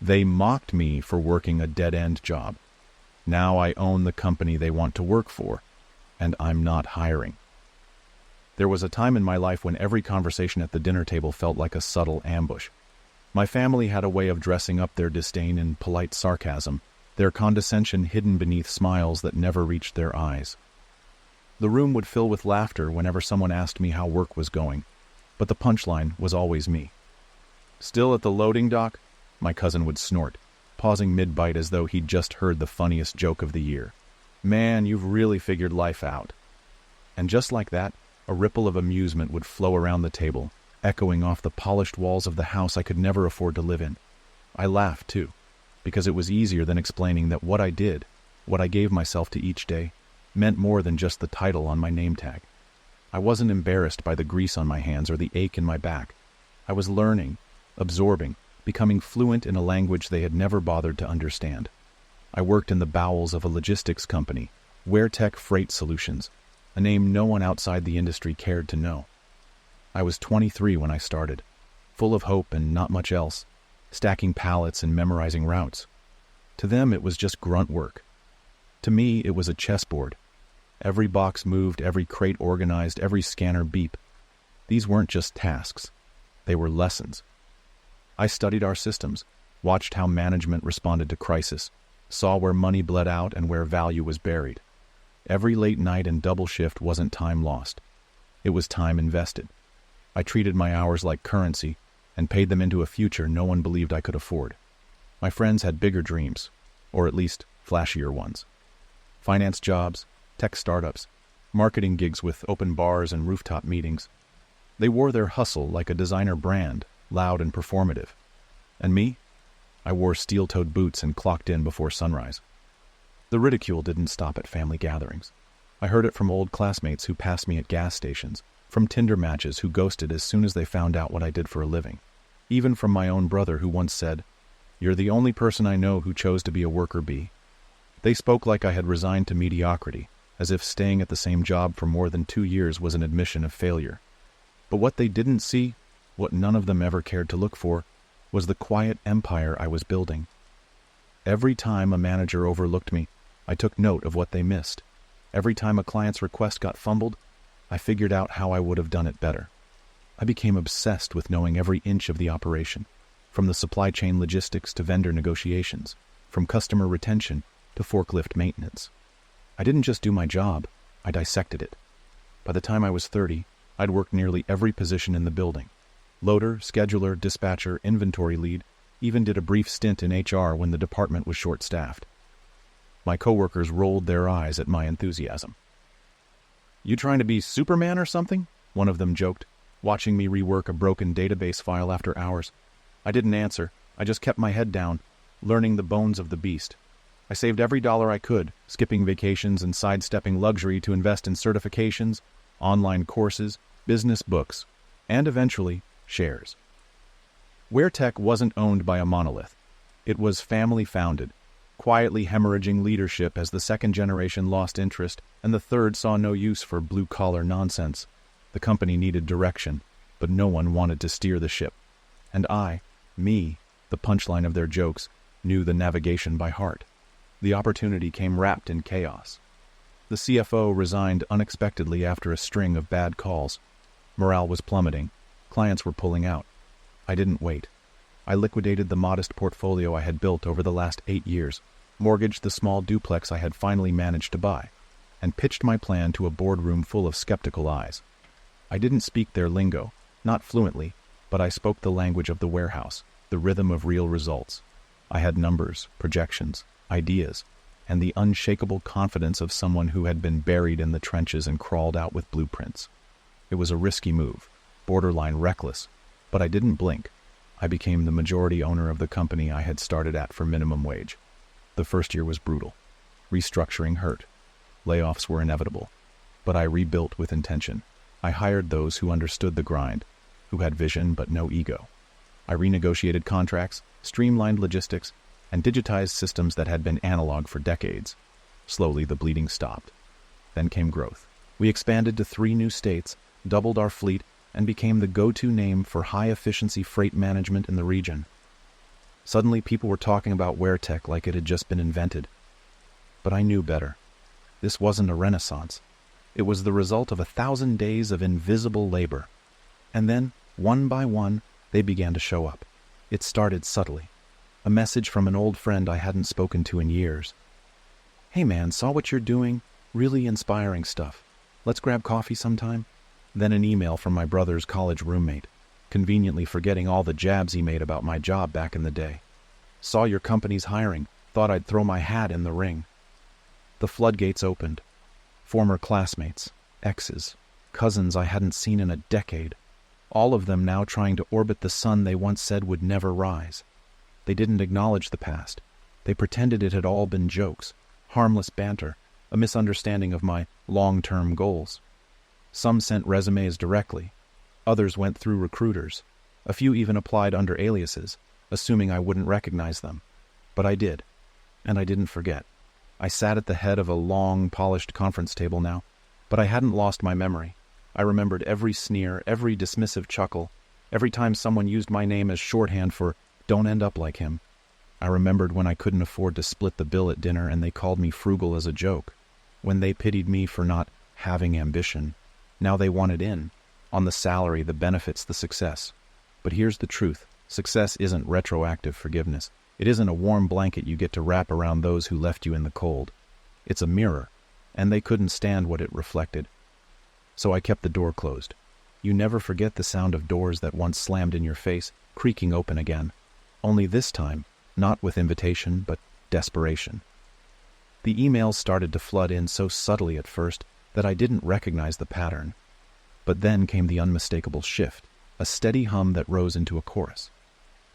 They mocked me for working a dead-end job. Now I own the company they want to work for, and I'm not hiring. There was a time in my life when every conversation at the dinner table felt like a subtle ambush. My family had a way of dressing up their disdain in polite sarcasm, their condescension hidden beneath smiles that never reached their eyes. The room would fill with laughter whenever someone asked me how work was going, but the punchline was always me. "Still at the loading dock?" my cousin would snort, pausing mid-bite as though he'd just heard the funniest joke of the year. "Man, you've really figured life out." And just like that, a ripple of amusement would flow around the table, echoing off the polished walls of the house I could never afford to live in. I laughed, too, because it was easier than explaining that what I did, what I gave myself to each day, meant more than just the title on my name tag. I wasn't embarrassed by the grease on my hands or the ache in my back. I was learning, absorbing, becoming fluent in a language they had never bothered to understand. I worked in the bowels of a logistics company, WareTech Freight Solutions, a name no one outside the industry cared to know. I was 23 when I started, full of hope and not much else, stacking pallets and memorizing routes. To them, it was just grunt work. To me, it was a chessboard. Every box moved, every crate organized, every scanner beep. These weren't just tasks. They were lessons. I studied our systems, watched how management responded to crisis, saw where money bled out and where value was buried. Every late night and double shift wasn't time lost. It was time invested. I treated my hours like currency and paid them into a future no one believed I could afford. My friends had bigger dreams, or at least flashier ones. Finance jobs, tech startups, marketing gigs with open bars and rooftop meetings. They wore their hustle like a designer brand, loud and performative. And me? I wore steel-toed boots and clocked in before sunrise. The ridicule didn't stop at family gatherings. I heard it from old classmates who passed me at gas stations, from Tinder matches who ghosted as soon as they found out what I did for a living. Even from my own brother who once said, "You're the only person I know who chose to be a worker bee." They spoke like I had resigned to mediocrity, as if staying at the same job for more than 2 years was an admission of failure. But what they didn't see, what none of them ever cared to look for, was the quiet empire I was building. Every time a manager overlooked me, I took note of what they missed. Every time a client's request got fumbled, I figured out how I would have done it better. I became obsessed with knowing every inch of the operation, from the supply chain logistics to vendor negotiations, from customer retention to forklift maintenance. I didn't just do my job, I dissected it. By the time I was 30, I'd worked nearly every position in the building. Loader, scheduler, dispatcher, inventory lead, even did a brief stint in HR when the department was short-staffed. My coworkers rolled their eyes at my enthusiasm. "You trying to be Superman or something?" one of them joked, watching me rework a broken database file after hours. I didn't answer. I just kept my head down, learning the bones of the beast. I saved every dollar I could, skipping vacations and sidestepping luxury to invest in certifications, online courses, business books, and eventually, shares. WareTech wasn't owned by a monolith. It was family-founded, quietly hemorrhaging leadership as the second generation lost interest and the third saw no use for blue-collar nonsense. The company needed direction, but no one wanted to steer the ship. And me, the punchline of their jokes, knew the navigation by heart. The opportunity came wrapped in chaos. The CFO resigned unexpectedly after a string of bad calls. Morale was plummeting. Clients were pulling out. I didn't wait. I liquidated the modest portfolio I had built over the last 8 years, mortgaged the small duplex I had finally managed to buy, and pitched my plan to a boardroom full of skeptical eyes. I didn't speak their lingo, not fluently, but I spoke the language of the warehouse, the rhythm of real results. I had numbers, projections, ideas, and the unshakable confidence of someone who had been buried in the trenches and crawled out with blueprints. It was a risky move, borderline reckless, but I didn't blink. I became the majority owner of the company I had started at for minimum wage. The first year was brutal. Restructuring hurt. Layoffs were inevitable. But I rebuilt with intention. I hired those who understood the grind, who had vision but no ego. I renegotiated contracts, streamlined logistics, and digitized systems that had been analog for decades. Slowly, the bleeding stopped. Then came growth. We expanded to 3 new states, doubled our fleet, and became the go-to name for high-efficiency freight management in the region. Suddenly, people were talking about WearTech like it had just been invented. But I knew better. This wasn't a renaissance. It was the result of 1,000 days of invisible labor. And then, one by one, they began to show up. It started subtly. A message from an old friend I hadn't spoken to in years. "Hey man, saw what you're doing? Really inspiring stuff. Let's grab coffee sometime?" Then an email from my brother's college roommate, conveniently forgetting all the jabs he made about my job back in the day. "Saw your company's hiring. Thought I'd throw my hat in the ring." The floodgates opened. Former classmates, exes, cousins I hadn't seen in a decade, all of them now trying to orbit the sun they once said would never rise. They didn't acknowledge the past. They pretended it had all been jokes, harmless banter, a misunderstanding of my long-term goals. Some sent resumes directly. Others went through recruiters. A few even applied under aliases, assuming I wouldn't recognize them. But I did, and I didn't forget. I sat at the head of a long, polished conference table now, but I hadn't lost my memory. I remembered every sneer, every dismissive chuckle, every time someone used my name as shorthand for "don't end up like him." I remembered when I couldn't afford to split the bill at dinner and they called me frugal as a joke, when they pitied me for not having ambition. Now they wanted in, on the salary, the benefits, the success. But here's the truth. Success isn't retroactive forgiveness. It isn't a warm blanket you get to wrap around those who left you in the cold. It's a mirror, and they couldn't stand what it reflected. So I kept the door closed. You never forget the sound of doors that once slammed in your face, creaking open again. Only this time, not with invitation, but desperation. The emails started to flood in so subtly at first that I didn't recognize the pattern. But then came the unmistakable shift, a steady hum that rose into a chorus.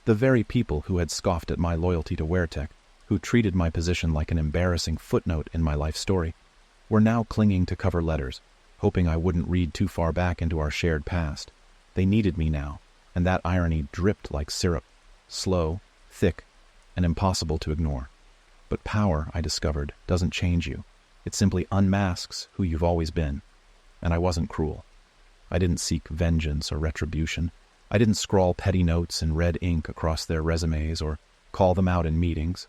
The very people who had scoffed at my loyalty to WearTech, who treated my position like an embarrassing footnote in my life story, were now clinging to cover letters, hoping I wouldn't read too far back into our shared past. They needed me now, and that irony dripped like syrup, slow, thick, and impossible to ignore. But power, I discovered, doesn't change you. It simply unmasks who you've always been. And I wasn't cruel. I didn't seek vengeance or retribution. I didn't scrawl petty notes in red ink across their resumes or call them out in meetings.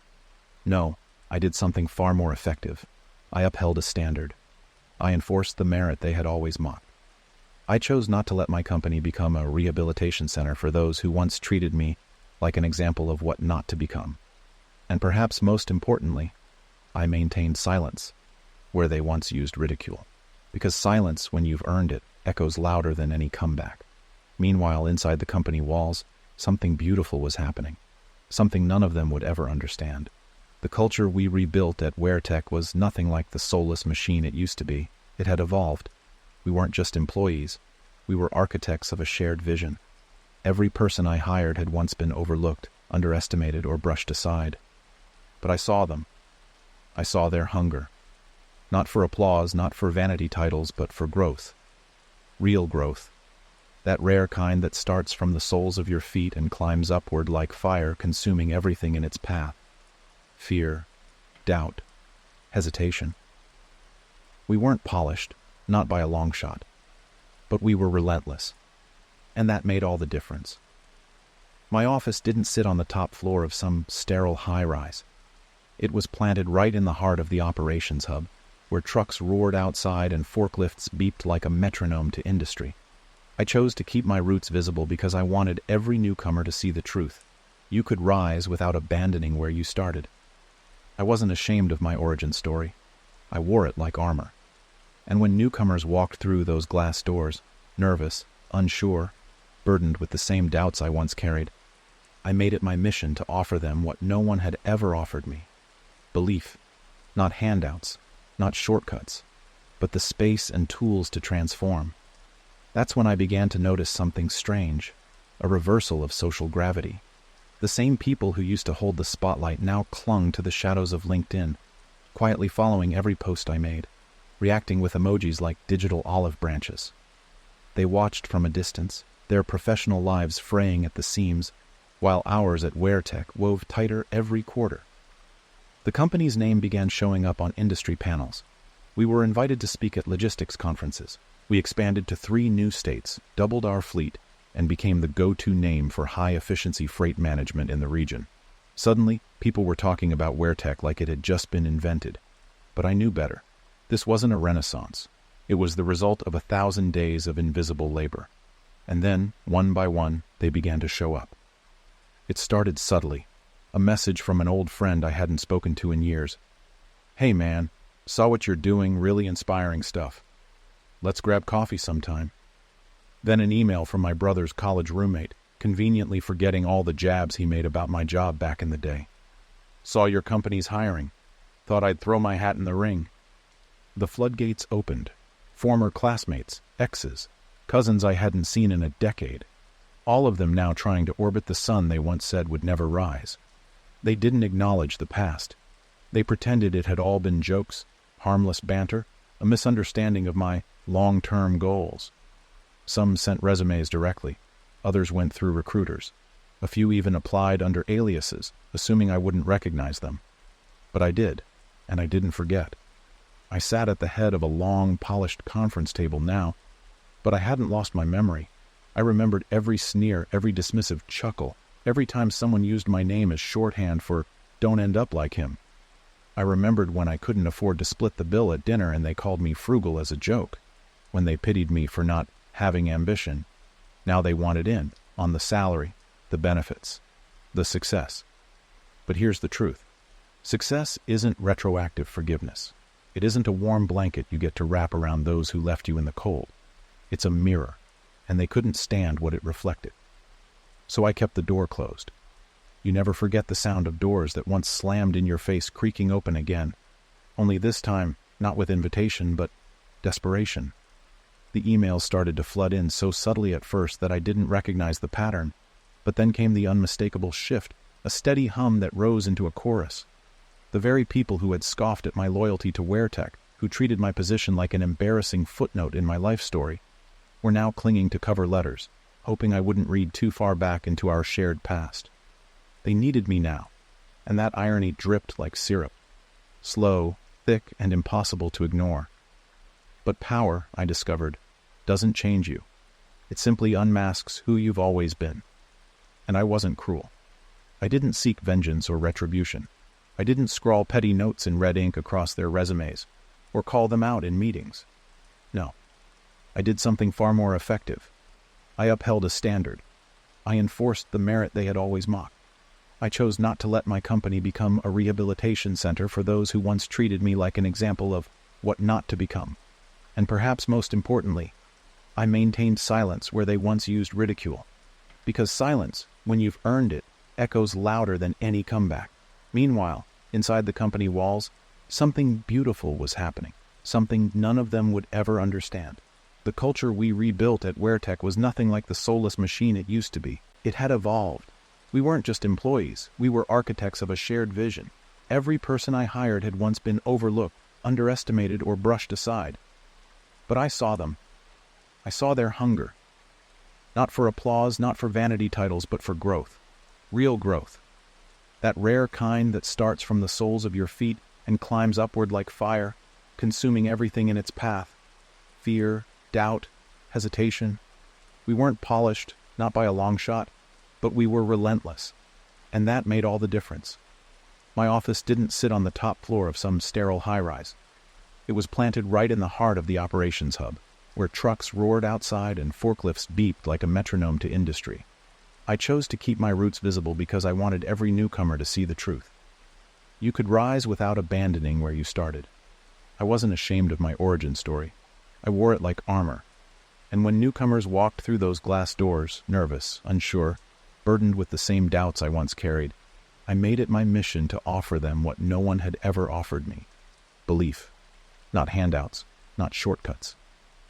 No, I did something far more effective. I upheld a standard. I enforced the merit they had always mocked. I chose not to let my company become a rehabilitation center for those who once treated me like an example of what not to become. And perhaps most importantly, I maintained silence where they once used ridicule. Because silence, when you've earned it, echoes louder than any comeback. Meanwhile, inside the company walls, something beautiful was happening. Something none of them would ever understand. The culture we rebuilt at WearTech was nothing like the soulless machine it used to be. It had evolved. We weren't just employees. We were architects of a shared vision. Every person I hired had once been overlooked, underestimated, or brushed aside. But I saw them. I saw their hunger. Not for applause, not for vanity titles, but for growth. Real growth. That rare kind that starts from the soles of your feet and climbs upward like fire, consuming everything in its path. Fear, doubt, hesitation. We weren't polished, not by a long shot. But we were relentless. And that made all the difference. My office didn't sit on the top floor of some sterile high-rise. It was planted right in the heart of the operations hub, where trucks roared outside and forklifts beeped like a metronome to industry. I chose to keep my roots visible because I wanted every newcomer to see the truth. You could rise without abandoning where you started. I wasn't ashamed of my origin story. I wore it like armor. And when newcomers walked through those glass doors, nervous, unsure, burdened with the same doubts I once carried, I made it my mission to offer them what no one had ever offered me. Belief, not handouts, not shortcuts, but the space and tools to transform. That's when I began to notice something strange, a reversal of social gravity. The same people who used to hold the spotlight now clung to the shadows of LinkedIn, quietly following every post I made, reacting with emojis like digital olive branches. They watched from a distance, their professional lives fraying at the seams, while ours at WearTech wove tighter every quarter. The company's name began showing up on industry panels. We were invited to speak at logistics conferences. We expanded to 3 new states, doubled our fleet, and became the go-to name for high-efficiency freight management in the region. Suddenly, people were talking about WearTech like it had just been invented. But I knew better. This wasn't a renaissance. It was the result of 1,000 days of invisible labor. And then, one by one, they began to show up. It started subtly. A message from an old friend I hadn't spoken to in years. "Hey man, saw what you're doing, really inspiring stuff. Let's grab coffee sometime." Then an email from my brother's college roommate, conveniently forgetting all the jabs he made about my job back in the day. "Saw your company's hiring. Thought I'd throw my hat in the ring." The floodgates opened. Former classmates, exes, cousins I hadn't seen in a decade. All of them now trying to orbit the sun they once said would never rise. They didn't acknowledge the past. They pretended it had all been jokes, harmless banter, a misunderstanding of my long-term goals. Some sent resumes directly. Others went through recruiters. A few even applied under aliases, assuming I wouldn't recognize them. But I did, and I didn't forget. I sat at the head of a long, polished conference table now, but I hadn't lost my memory. I remembered every sneer, every dismissive chuckle, every time someone used my name as shorthand for "don't end up like him." I remembered when I couldn't afford to split the bill at dinner and they called me frugal as a joke, when they pitied me for not having ambition. Now they wanted in, on the salary, the benefits, the success. But here's the truth. Success isn't retroactive forgiveness. It isn't a warm blanket you get to wrap around those who left you in the cold. It's a mirror, and they couldn't stand what it reflected. So I kept the door closed. You never forget the sound of doors that once slammed in your face creaking open again. Only this time, not with invitation, but desperation. The emails started to flood in so subtly at first that I didn't recognize the pattern, but then came the unmistakable shift, a steady hum that rose into a chorus. The very people who had scoffed at my loyalty to WearTech, who treated my position like an embarrassing footnote in my life story, were now clinging to cover letters, hoping I wouldn't read too far back into our shared past. They needed me now, and that irony dripped like syrup. Slow, thick, and impossible to ignore. But power, I discovered, doesn't change you. It simply unmasks who you've always been. And I wasn't cruel. I didn't seek vengeance or retribution. I didn't scrawl petty notes in red ink across their resumes, or call them out in meetings. No. I did something far more effective. I upheld a standard. I enforced the merit they had always mocked. I chose not to let my company become a rehabilitation center for those who once treated me like an example of what not to become. And perhaps most importantly, I maintained silence where they once used ridicule. Because silence, when you've earned it, echoes louder than any comeback. Meanwhile, inside the company walls, something beautiful was happening, something none of them would ever understand. The culture we rebuilt at WearTech was nothing like the soulless machine it used to be. It had evolved. We weren't just employees, we were architects of a shared vision. Every person I hired had once been overlooked, underestimated, or brushed aside. But I saw them. I saw their hunger. Not for applause, not for vanity titles, but for growth. Real growth. That rare kind that starts from the soles of your feet and climbs upward like fire, consuming everything in its path. Fear, doubt, hesitation. We weren't polished, not by a long shot, but we were relentless. And that made all the difference. My office didn't sit on the top floor of some sterile high-rise. It was planted right in the heart of the operations hub, where trucks roared outside and forklifts beeped like a metronome to industry. I chose to keep my roots visible because I wanted every newcomer to see the truth. You could rise without abandoning where you started. I wasn't ashamed of my origin story. I wore it like armor. And when newcomers walked through those glass doors, nervous, unsure, burdened with the same doubts I once carried, I made it my mission to offer them what no one had ever offered me. Belief. Not handouts, not shortcuts,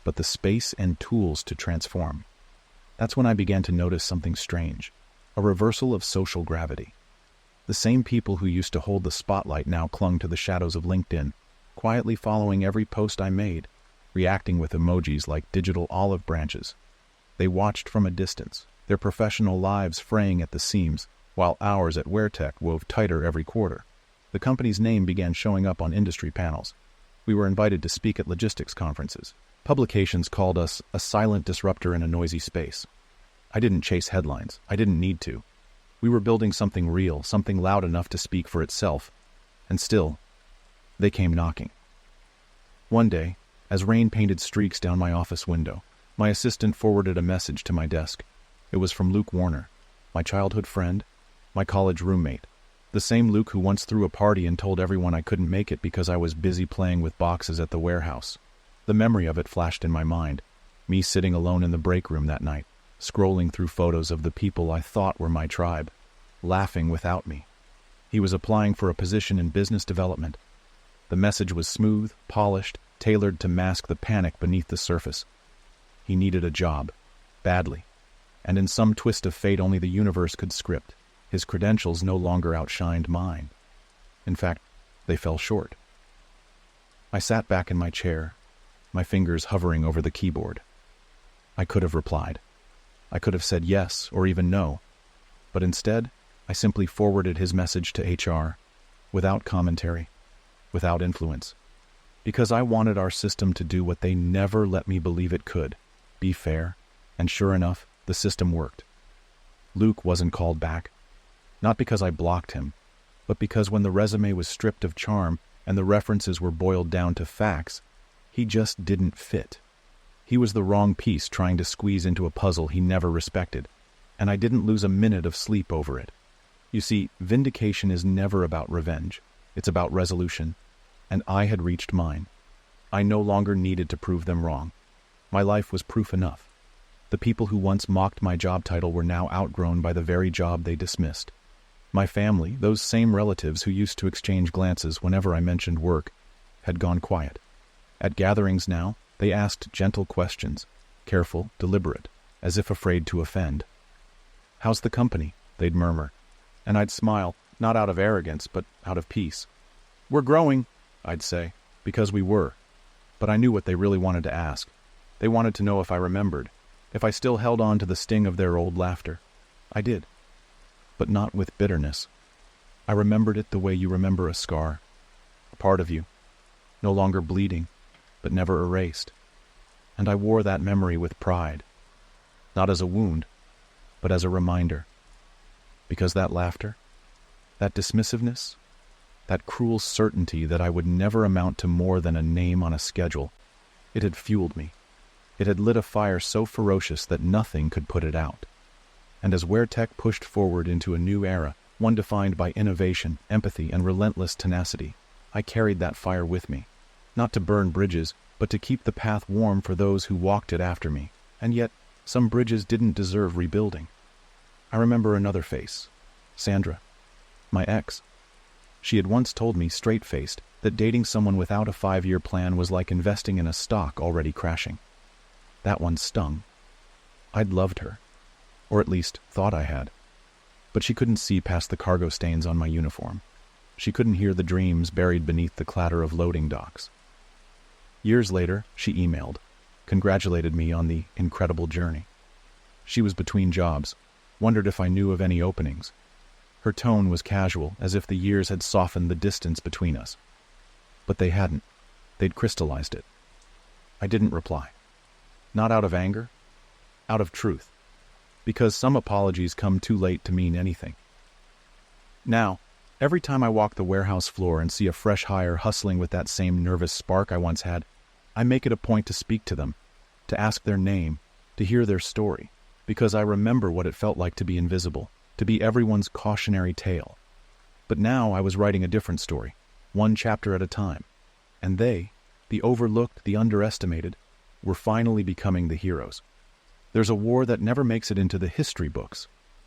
but the space and tools to transform. That's when I began to notice something strange, a reversal of social gravity. The same people who used to hold the spotlight now clung to the shadows of LinkedIn, quietly following every post I made, reacting with emojis like digital olive branches. They watched from a distance, their professional lives fraying at the seams, while ours at WearTech wove tighter every quarter. The company's name began showing up on industry panels. We were invited to speak at logistics conferences. Publications called us a silent disruptor in a noisy space. I didn't chase headlines. I didn't need to. We were building something real, something loud enough to speak for itself. And still, they came knocking. One day, as rain painted streaks down my office window, my assistant forwarded a message to my desk. It was from Luke Warner, my childhood friend, my college roommate, the same Luke who once threw a party and told everyone I couldn't make it because I was busy playing with boxes at the warehouse. The memory of it flashed in my mind, me sitting alone in the break room that night, scrolling through photos of the people I thought were my tribe, laughing without me. He was applying for a position in business development. The message was smooth, polished, tailored to mask the panic beneath the surface. He needed a job, badly, and in some twist of fate only the universe could script. His credentials no longer outshined mine. In fact, they fell short. I sat back in my chair, my fingers hovering over the keyboard. I could have replied. I could have said yes or even no, but instead, I simply forwarded his message to HR, without commentary, without influence, because I wanted our system to do what they never let me believe it could, be fair, and sure enough, the system worked. Luke wasn't called back, not because I blocked him, but because when the resume was stripped of charm and the references were boiled down to facts, he just didn't fit. He was the wrong piece trying to squeeze into a puzzle he never respected, and I didn't lose a minute of sleep over it. You see, vindication is never about revenge. It's about resolution, and I had reached mine. I no longer needed to prove them wrong. My life was proof enough. The people who once mocked my job title were now outgrown by the very job they dismissed. My family, those same relatives who used to exchange glances whenever I mentioned work, had gone quiet. At gatherings now, they asked gentle questions, careful, deliberate, as if afraid to offend. "How's the company?" they'd murmur, and I'd smile, not out of arrogance, but out of peace. "We're growing," I'd say, because we were. But I knew what they really wanted to ask. They wanted to know if I remembered, if I still held on to the sting of their old laughter. I did, but not with bitterness. I remembered it the way you remember a scar, a part of you, no longer bleeding, but never erased. And I wore that memory with pride, not as a wound, but as a reminder. Because that laughter, that dismissiveness, that cruel certainty that I would never amount to more than a name on a schedule, it had fueled me. It had lit a fire so ferocious that nothing could put it out. And as WearTech pushed forward into a new era, one defined by innovation, empathy, and relentless tenacity, I carried that fire with me, not to burn bridges, but to keep the path warm for those who walked it after me. And yet, some bridges didn't deserve rebuilding. I remember another face, Sandra, my ex. She had once told me, straight-faced, that dating someone without a 5-year plan was like investing in a stock already crashing. That one stung. I'd loved her, or at least thought I had. But she couldn't see past the cargo stains on my uniform. She couldn't hear the dreams buried beneath the clatter of loading docks. Years later, she emailed, congratulated me on the incredible journey. She was between jobs, wondered if I knew of any openings. Her tone was casual, as if the years had softened the distance between us. But they hadn't. They'd crystallized it. I didn't reply. Not out of anger, out of truth. Because some apologies come too late to mean anything. Now, every time I walk the warehouse floor and see a fresh hire hustling with that same nervous spark I once had, I make it a point to speak to them, to ask their name, to hear their story, because I remember what it felt like to be invisible, to be everyone's cautionary tale. But now I was writing a different story, one chapter at a time, and they, the overlooked, the underestimated, were finally becoming the heroes. There's a war that never makes it into the history books.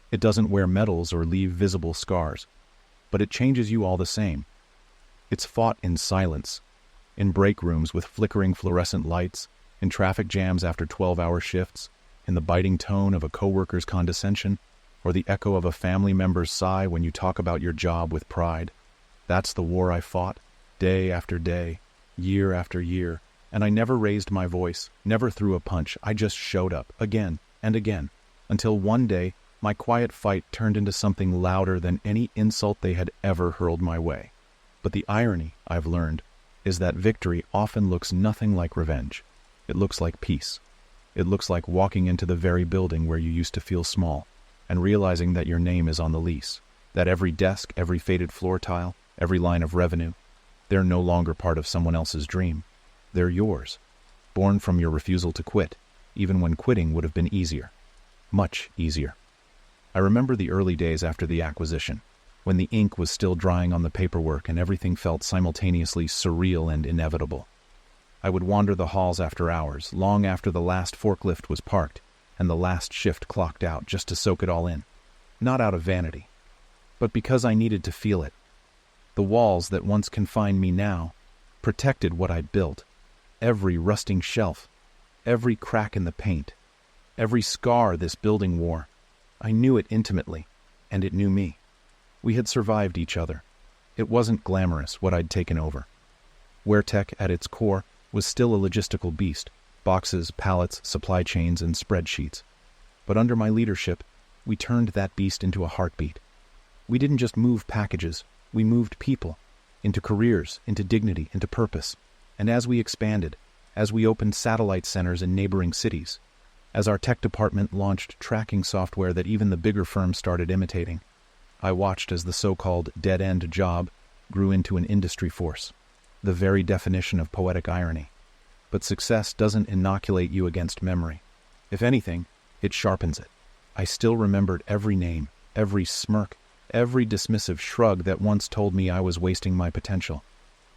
It doesn't wear medals or leave visible scars, but it changes you all the same. It's fought in silence, in break rooms with flickering fluorescent lights, in traffic jams after 12-hour shifts, in the biting tone of a coworker's condescension, or the echo of a family member's sigh when you talk about your job with pride. That's the war I fought, day after day, year after year, and I never raised my voice, never threw a punch. I just showed up, again and again, until one day my quiet fight turned into something louder than any insult they had ever hurled my way. But the irony, I've learned, is that victory often looks nothing like revenge. It looks like peace. It looks like walking into the very building where you used to feel small. and realizing that your name is on the lease, that every desk, every faded floor tile, every line of revenue, they're no longer part of someone else's dream. They're yours, born from your refusal to quit, even when quitting would have been easier. Much easier. I remember the early days after the acquisition, when the ink was still drying on the paperwork and everything felt simultaneously surreal and inevitable. I would wander the halls after hours, long after the last forklift was parked and the last shift clocked out, just to soak it all in. Not out of vanity, but because I needed to feel it. The walls that once confined me now protected what I'd built. Every rusting shelf, every crack in the paint, every scar this building wore. I knew it intimately, and it knew me. We had survived each other. It wasn't glamorous, what I'd taken over. WearTech, at its core, was still a logistical beast. Boxes, pallets, supply chains, and spreadsheets. But under my leadership, we turned that beast into a heartbeat. We didn't just move packages, we moved people, into careers, into dignity, into purpose. And as we expanded, as we opened satellite centers in neighboring cities, as our tech department launched tracking software that even the bigger firms started imitating, I watched as the so-called dead-end job grew into an industry force, the very definition of poetic irony. But success doesn't inoculate you against memory. If anything, it sharpens it. I still remembered every name, every smirk, every dismissive shrug that once told me I was wasting my potential.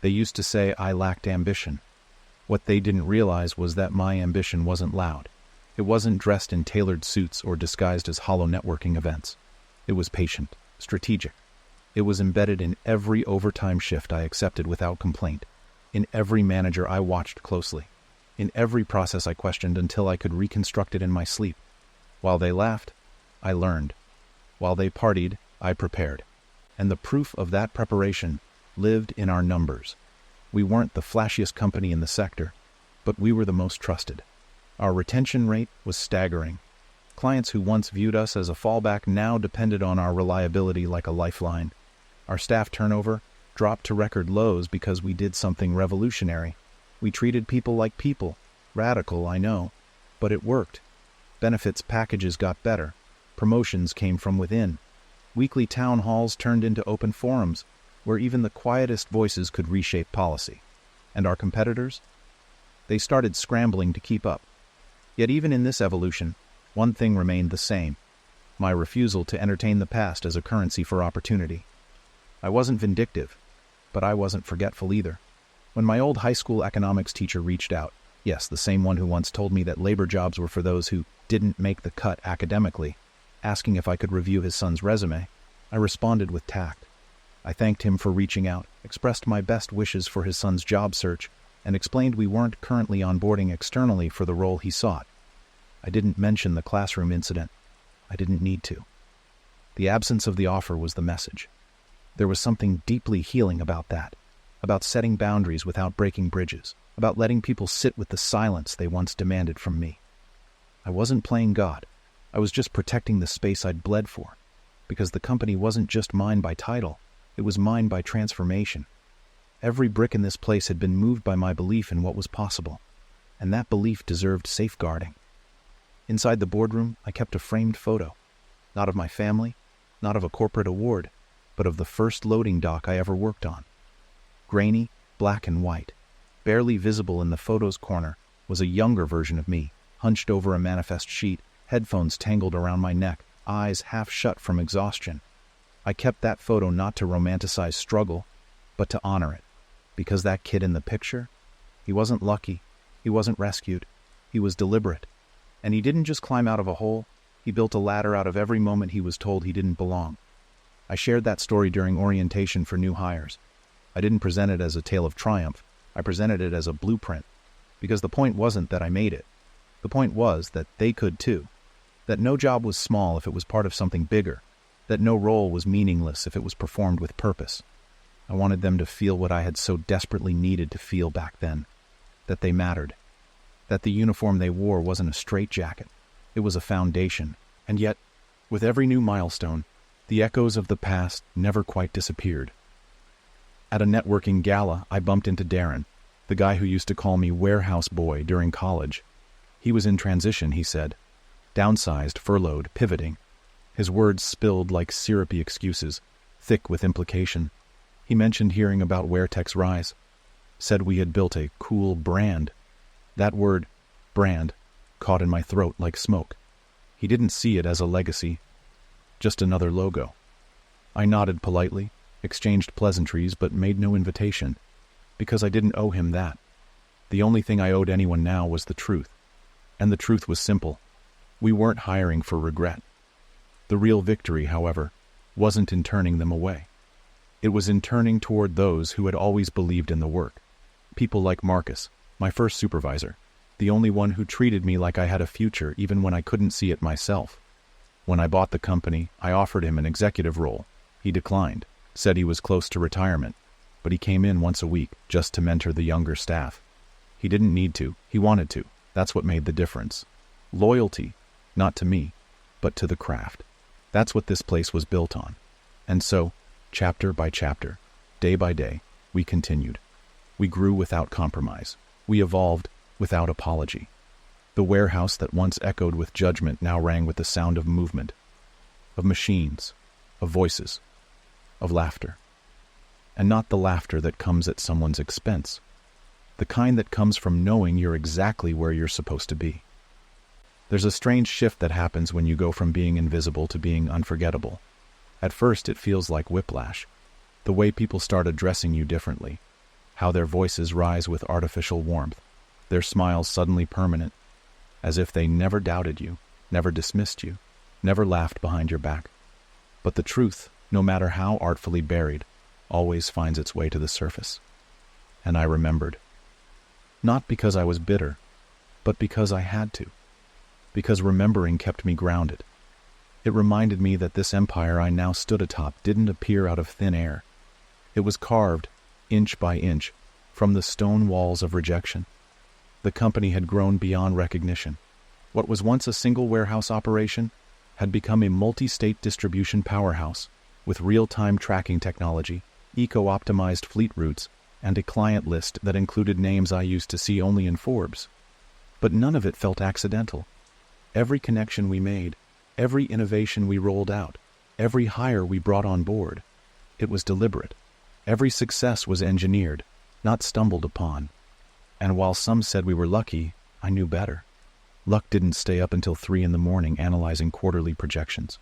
They used to say I lacked ambition. What they didn't realize was that my ambition wasn't loud. It wasn't dressed in tailored suits or disguised as hollow networking events. It was patient, strategic. It was embedded in every overtime shift I accepted without complaint, in every manager I watched closely, in every process I questioned until I could reconstruct it in my sleep. While they laughed, I learned. While they partied, I prepared. And the proof of that preparation lived in our numbers. We weren't the flashiest company in the sector, but we were the most trusted. Our retention rate was staggering. Clients who once viewed us as a fallback now depended on our reliability like a lifeline. Our staff turnover dropped to record lows because we did something revolutionary. We treated people like people. Radical, I know, but it worked. Benefits packages got better. Promotions came from within. Weekly town halls turned into open forums, where even the quietest voices could reshape policy. And our competitors? They started scrambling to keep up. Yet even in this evolution, one thing remained the same: my refusal to entertain the past as a currency for opportunity. I wasn't vindictive, but I wasn't forgetful either. When my old high school economics teacher reached out, yes, the same one who once told me that labor jobs were for those who didn't make the cut academically, asking if I could review his son's resume, I responded with tact. I thanked him for reaching out, expressed my best wishes for his son's job search, and explained we weren't currently onboarding externally for the role he sought. I didn't mention the classroom incident. I didn't need to. The absence of the offer was the message. There was something deeply healing about that, about setting boundaries without breaking bridges, about letting people sit with the silence they once demanded from me. I wasn't playing God. I was just protecting the space I'd bled for, because the company wasn't just mine by title, it was mine by transformation. Every brick in this place had been moved by my belief in what was possible, and that belief deserved safeguarding. Inside the boardroom, I kept a framed photo, not of my family, not of a corporate award, but of the first loading dock I ever worked on. Grainy, black and white, barely visible in the photo's corner, was a younger version of me, hunched over a manifest sheet, headphones tangled around my neck, eyes half shut from exhaustion. I kept that photo not to romanticize struggle, but to honor it, because that kid in the picture, he wasn't lucky, he wasn't rescued, he was deliberate. And he didn't just climb out of a hole, he built a ladder out of every moment he was told he didn't belong. I shared that story during orientation for new hires. I didn't present it as a tale of triumph, I presented it as a blueprint, because the point wasn't that I made it. The point was that they could too. That no job was small if it was part of something bigger. That no role was meaningless if it was performed with purpose. I wanted them to feel what I had so desperately needed to feel back then. That they mattered. That the uniform they wore wasn't a straitjacket. It was a foundation. And yet, with every new milestone, the echoes of the past never quite disappeared. At a networking gala, I bumped into Darren, the guy who used to call me warehouse boy during college. He was in transition, he said. Downsized, furloughed, pivoting. His words spilled like syrupy excuses, thick with implication. He mentioned hearing about Weartech's rise, said we had built a cool brand. That word, brand, caught in my throat like smoke. He didn't see it as a legacy, just another logo. I nodded politely, exchanged pleasantries, but made no invitation, because I didn't owe him that. The only thing I owed anyone now was the truth. And the truth was simple. We weren't hiring for regret. The real victory, however, wasn't in turning them away. It was in turning toward those who had always believed in the work. People like Marcus, my first supervisor, the only one who treated me like I had a future even when I couldn't see it myself. When I bought the company, I offered him an executive role. He declined, said he was close to retirement, but he came in once a week just to mentor the younger staff. He didn't need to, he wanted to. That's what made the difference. Loyalty, not to me, but to the craft. That's what this place was built on. And so, chapter by chapter, day by day, we continued. We grew without compromise. We evolved without apology. The warehouse that once echoed with judgment now rang with the sound of movement, of machines, of voices, of laughter. And not the laughter that comes at someone's expense. The kind that comes from knowing you're exactly where you're supposed to be. There's a strange shift that happens when you go from being invisible to being unforgettable. At first it feels like whiplash. The way people start addressing you differently. How their voices rise with artificial warmth. Their smiles suddenly permanent. As if they never doubted you, never dismissed you, never laughed behind your back. But the truth, no matter how artfully buried, always finds its way to the surface. And I remembered. Not because I was bitter, but because I had to. Because remembering kept me grounded. It reminded me that this empire I now stood atop didn't appear out of thin air. It was carved, inch by inch, from the stone walls of rejection. The company had grown beyond recognition. What was once a single warehouse operation had become a multi-state distribution powerhouse with real-time tracking technology, eco-optimized fleet routes, and a client list that included names I used to see only in Forbes. But none of it felt accidental. Every connection we made, every innovation we rolled out, every hire we brought on board, it was deliberate. Every success was engineered, not stumbled upon. And while some said we were lucky, I knew better. Luck didn't stay up until 3 a.m. analyzing quarterly projections.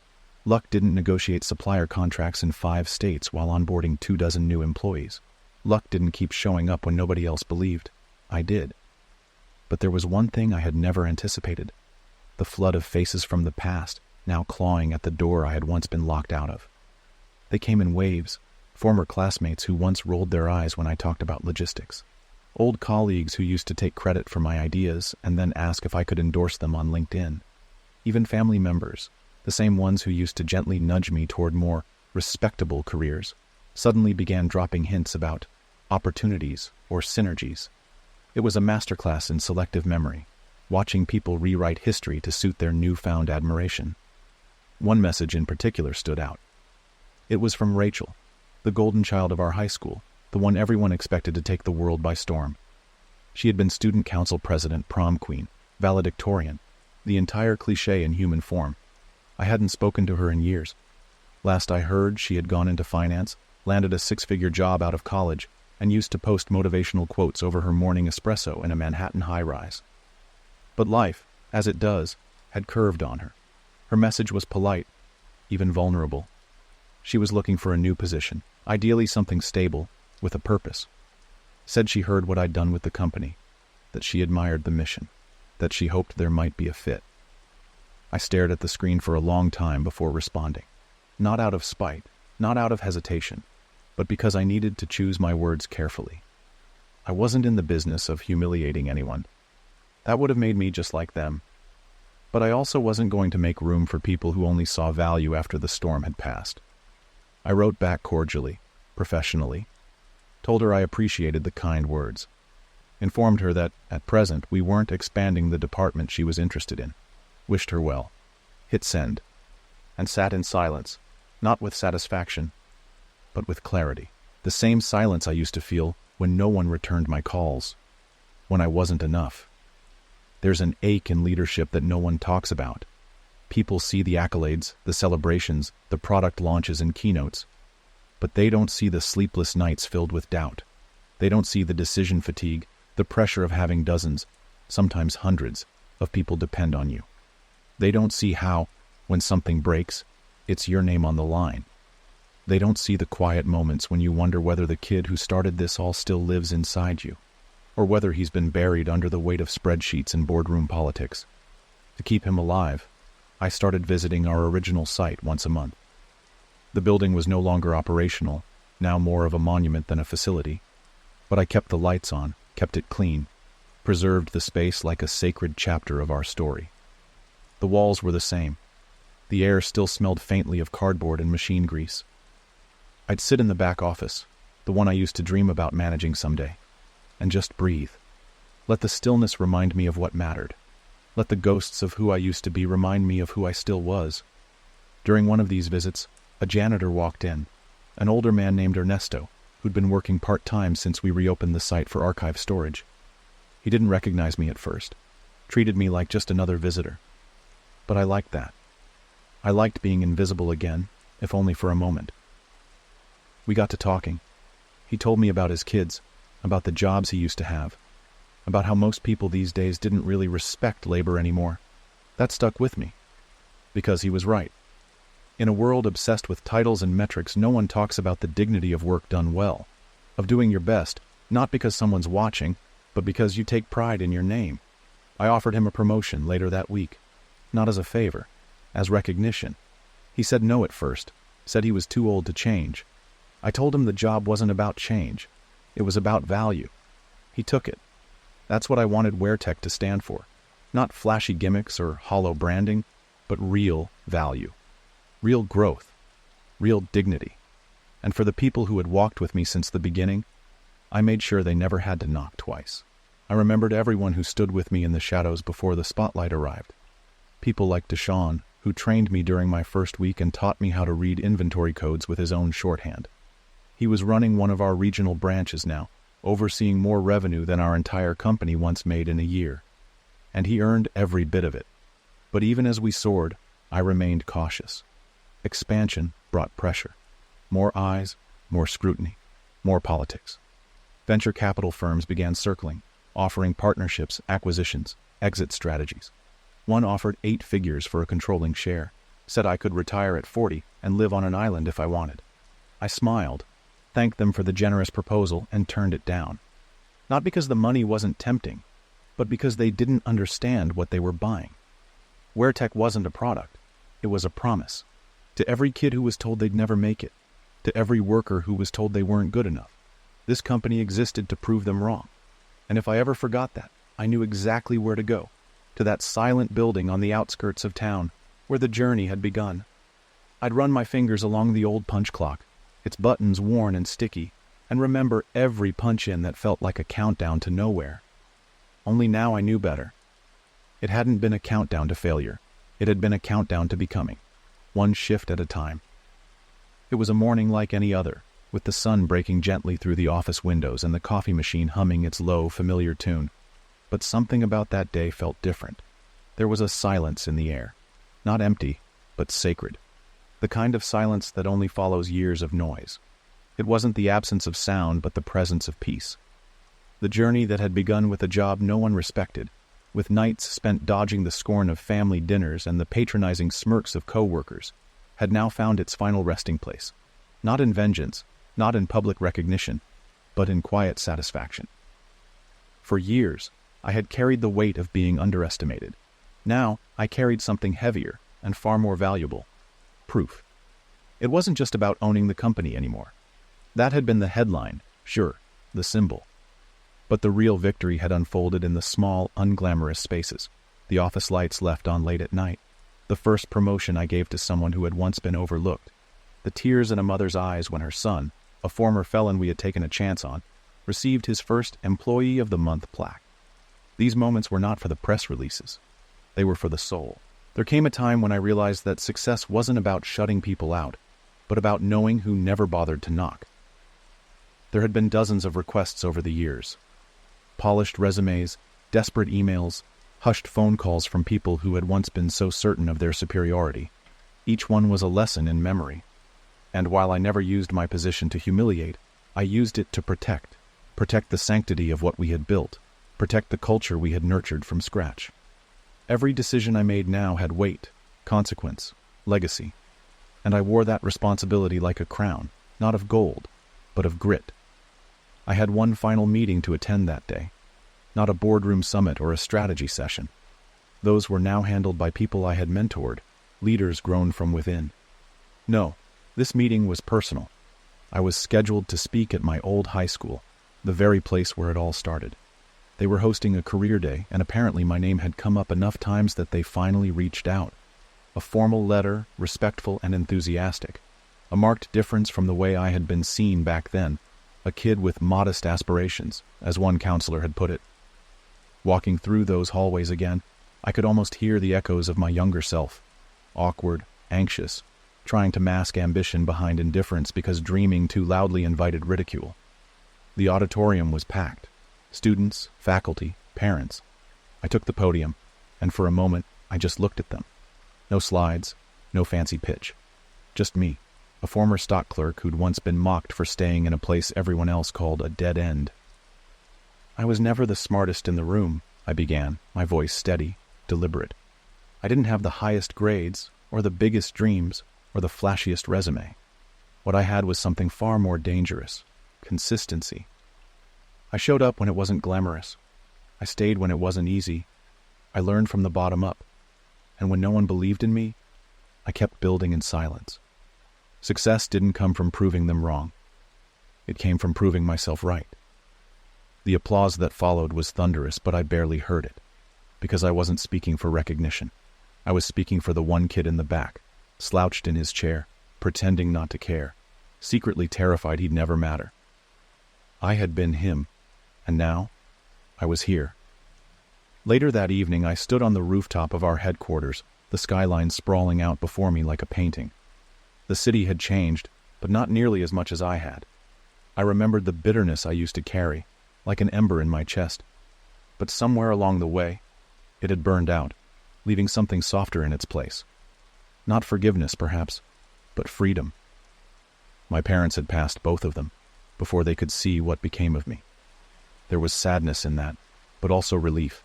Luck didn't negotiate supplier contracts in 5 states while onboarding 24 new employees. Luck didn't keep showing up when nobody else believed. I did. But there was one thing I had never anticipated. The flood of faces from the past, now clawing at the door I had once been locked out of. They came in waves, former classmates who once rolled their eyes when I talked about logistics. Old colleagues who used to take credit for my ideas and then ask if I could endorse them on LinkedIn. Even family members, the same ones who used to gently nudge me toward more respectable careers, suddenly began dropping hints about opportunities or synergies. It was a masterclass in selective memory, watching people rewrite history to suit their newfound admiration. One message in particular stood out. It was from Rachel, the golden child of our high school, the one everyone expected to take the world by storm. She had been student council president, prom queen, valedictorian, the entire cliché in human form. I hadn't spoken to her in years. Last I heard, she had gone into finance, landed a 6-figure job out of college, and used to post motivational quotes over her morning espresso in a Manhattan high-rise. But life, as it does, had curved on her. Her message was polite, even vulnerable. She was looking for a new position, ideally something stable, with a purpose. Said she heard what I'd done with the company, that she admired the mission, that she hoped there might be a fit. I stared at the screen for a long time before responding. Not out of spite, not out of hesitation, but because I needed to choose my words carefully. I wasn't in the business of humiliating anyone. That would have made me just like them. But I also wasn't going to make room for people who only saw value after the storm had passed. I wrote back cordially, professionally, told her I appreciated the kind words, informed her that, at present, we weren't expanding the department she was interested in, wished her well, hit send, and sat in silence, not with satisfaction, but with clarity. The same silence I used to feel when no one returned my calls, when I wasn't enough. There's an ache in leadership that no one talks about. People see the accolades, the celebrations, the product launches and keynotes, but they don't see the sleepless nights filled with doubt. They don't see the decision fatigue, the pressure of having dozens, sometimes hundreds, of people depend on you. They don't see how, when something breaks, it's your name on the line. They don't see the quiet moments when you wonder whether the kid who started this all still lives inside you, or whether he's been buried under the weight of spreadsheets and boardroom politics. To keep him alive, I started visiting our original site once a month. The building was no longer operational, now more of a monument than a facility, but I kept the lights on, kept it clean, preserved the space like a sacred chapter of our story. The walls were the same. The air still smelled faintly of cardboard and machine grease. I'd sit in the back office, the one I used to dream about managing someday, and just breathe. Let the stillness remind me of what mattered. Let the ghosts of who I used to be remind me of who I still was. During one of these visits, a janitor walked in, an older man named Ernesto, who'd been working part-time since we reopened the site for archive storage. He didn't recognize me at first, treated me like just another visitor. But I liked that. I liked being invisible again, if only for a moment. We got to talking. He told me about his kids, about the jobs he used to have, about how most people these days didn't really respect labor anymore. That stuck with me, because he was right. In a world obsessed with titles and metrics, no one talks about the dignity of work done well, of doing your best, not because someone's watching, but because you take pride in your name. I offered him a promotion later that week, not as a favor, as recognition. He said no at first, said he was too old to change. I told him the job wasn't about change, it was about value. He took it. That's what I wanted WearTech to stand for. Not flashy gimmicks or hollow branding, but real value. Real growth. Real dignity. And for the people who had walked with me since the beginning, I made sure they never had to knock twice. I remembered everyone who stood with me in the shadows before the spotlight arrived. People like Deshaun, who trained me during my first week and taught me how to read inventory codes with his own shorthand. He was running one of our regional branches now, overseeing more revenue than our entire company once made in a year. And he earned every bit of it. But even as we soared, I remained cautious. Expansion brought pressure. More eyes, more scrutiny, more politics. Venture capital firms began circling, offering partnerships, acquisitions, exit strategies. One offered 8 figures for a controlling share, said I could retire at 40 and live on an island if I wanted. I smiled, thanked them for the generous proposal, and turned it down. Not because the money wasn't tempting, but because they didn't understand what they were buying. WearTech wasn't a product, it was a promise. To every kid who was told they'd never make it, to every worker who was told they weren't good enough, this company existed to prove them wrong. And if I ever forgot that, I knew exactly where to go, to that silent building on the outskirts of town, where the journey had begun. I'd run my fingers along the old punch clock, its buttons worn and sticky, and remember every punch-in that felt like a countdown to nowhere. Only now I knew better. It hadn't been a countdown to failure. It had been a countdown to becoming, one shift at a time. It was a morning like any other, with the sun breaking gently through the office windows and the coffee machine humming its low, familiar tune. But something about that day felt different. There was a silence in the air, not empty, but sacred. The kind of silence that only follows years of noise. It wasn't the absence of sound, but the presence of peace. The journey that had begun with a job no one respected, with nights spent dodging the scorn of family dinners and the patronizing smirks of co-workers, had now found its final resting place. Not in vengeance, not in public recognition, but in quiet satisfaction. For years, I had carried the weight of being underestimated. Now, I carried something heavier and far more valuable. Proof. It wasn't just about owning the company anymore. That had been the headline, sure, the symbol. But the real victory had unfolded in the small, unglamorous spaces, the office lights left on late at night, the first promotion I gave to someone who had once been overlooked, the tears in a mother's eyes when her son, a former felon we had taken a chance on, received his first Employee of the Month plaque. These moments were not for the press releases. They were for the soul. There came a time when I realized that success wasn't about shutting people out, but about knowing who never bothered to knock. There had been dozens of requests over the years. Polished resumes, desperate emails, hushed phone calls from people who had once been so certain of their superiority. Each one was a lesson in memory. And while I never used my position to humiliate, I used it to protect the sanctity of what we had built, protect the culture we had nurtured from scratch. Every decision I made now had weight, consequence, legacy, and I wore that responsibility like a crown, not of gold, but of grit. I had one final meeting to attend that day, not a boardroom summit or a strategy session. Those were now handled by people I had mentored, leaders grown from within. No, this meeting was personal. I was scheduled to speak at my old high school, the very place where it all started. They were hosting a career day, and apparently my name had come up enough times that they finally reached out. A formal letter, respectful and enthusiastic. A marked difference from the way I had been seen back then, a kid with modest aspirations, as one counselor had put it. Walking through those hallways again, I could almost hear the echoes of my younger self, awkward, anxious, trying to mask ambition behind indifference because dreaming too loudly invited ridicule. The auditorium was packed. Students, faculty, parents. I took the podium, and for a moment, I just looked at them. No slides, no fancy pitch. Just me, a former stock clerk who'd once been mocked for staying in a place everyone else called a dead end. I was never the smartest in the room, I began, my voice steady, deliberate. I didn't have the highest grades, or the biggest dreams, or the flashiest resume. What I had was something far more dangerous: consistency. I showed up when it wasn't glamorous. I stayed when it wasn't easy. I learned from the bottom up. And when no one believed in me, I kept building in silence. Success didn't come from proving them wrong. It came from proving myself right. The applause that followed was thunderous, but I barely heard it, because I wasn't speaking for recognition. I was speaking for the one kid in the back, slouched in his chair, pretending not to care, secretly terrified he'd never matter. I had been him, and now I was here. Later that evening, I stood on the rooftop of our headquarters, the skyline sprawling out before me like a painting. The city had changed, but not nearly as much as I had. I remembered the bitterness I used to carry, like an ember in my chest. But somewhere along the way, it had burned out, leaving something softer in its place. Not forgiveness, perhaps, but freedom. My parents had passed, both of them, before they could see what became of me. There was sadness in that, but also relief.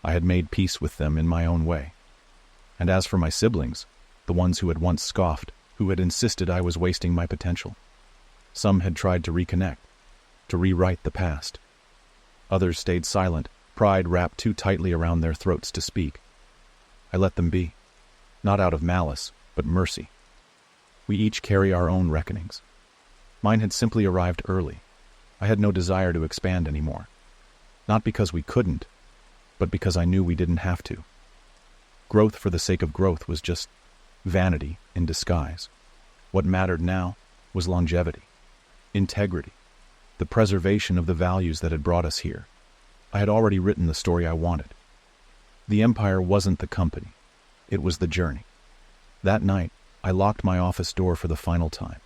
I had made peace with them in my own way. And as for my siblings, the ones who had once scoffed, who had insisted I was wasting my potential, some had tried to reconnect, to rewrite the past. Others stayed silent, pride wrapped too tightly around their throats to speak. I let them be, not out of malice, but mercy. We each carry our own reckonings. Mine had simply arrived early. I had no desire to expand anymore. Not because we couldn't, but because I knew we didn't have to. Growth for the sake of growth was just vanity in disguise. What mattered now was longevity, integrity, the preservation of the values that had brought us here. I had already written the story I wanted. The empire wasn't the company. It was the journey. That night, I locked my office door for the final time.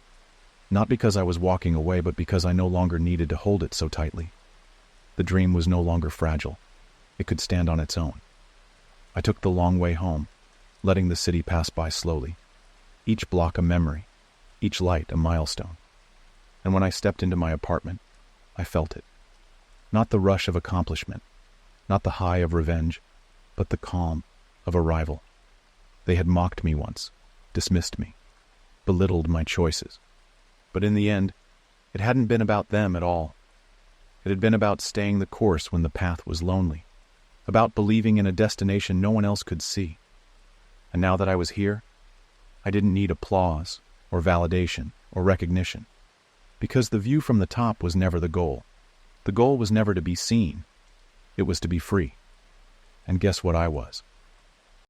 Not because I was walking away, but because I no longer needed to hold it so tightly. The dream was no longer fragile. It could stand on its own. I took the long way home, letting the city pass by slowly. Each block a memory, each light a milestone. And when I stepped into my apartment, I felt it. Not the rush of accomplishment, not the high of revenge, but the calm of arrival. They had mocked me once, dismissed me, belittled my choices. But in the end, it hadn't been about them at all. It had been about staying the course when the path was lonely, about believing in a destination no one else could see. And now that I was here, I didn't need applause or validation or recognition, because the view from the top was never the goal. The goal was never to be seen. It was to be free. And guess what I was?